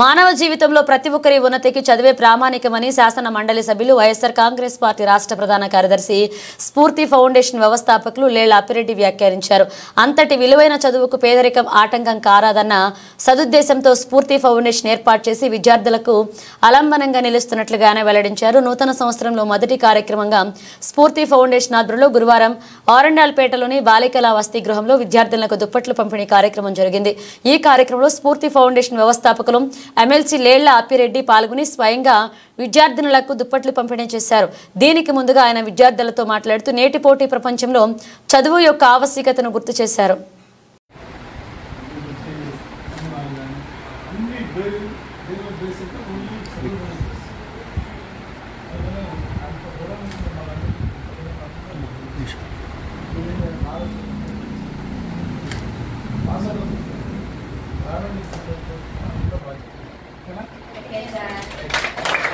మానవ జీవితంలో ప్రతి ఒక్కరి ఉన్నతికి చదివే ప్రామాణికమని శాసన మండలి సభ్యులు వైఎస్ఆర్ కాంగ్రెస్ పార్టీ రాష్ట్ర ప్రధాన కార్యదర్శి స్ఫూర్తి ఫౌండేషన్ వ్యవస్థాపకులు లేళ్ల అప్పిరెడ్డి వ్యాఖ్యానించారు. అంతటి విలువైన చదువుకు పేదరికం ఆటంకం కారాదన్న సదుద్దేశంతో స్ఫూర్తి ఫౌండేషన్ ఏర్పాటు చేసి విద్యార్థులకు అలంబనంగా నిలుస్తున్నట్లుగా ఆయన వెల్లడించారు. నూతన సంవత్సరంలో మొదటి కార్యక్రమంగా స్ఫూర్తి ఫౌండేషన్ ఆధ్వర్యంలో గురువారం ఆరండాల్పేటలోని బాలికల వసతి గృహంలో విద్యార్థులకు దుప్పట్లు పంపిణీ కార్యక్రమం జరిగింది. ఈ కార్యక్రమంలో స్ఫూర్తి ఫౌండేషన్ వ్యవస్థాపకులు ఎమ్మెల్సీ లేళ్ల అప్పిరెడ్డి పాల్గొని స్వయంగా విద్యార్థినులకు దుప్పట్లు పంపిణీ చేశారు. దీనికి ముందుగా ఆయన విద్యార్థులతో మాట్లాడుతూ నేటి పోటీ ప్రపంచంలో చదువు యొక్క ఆవశ్యకతను గుర్తు చేశారు. Okay,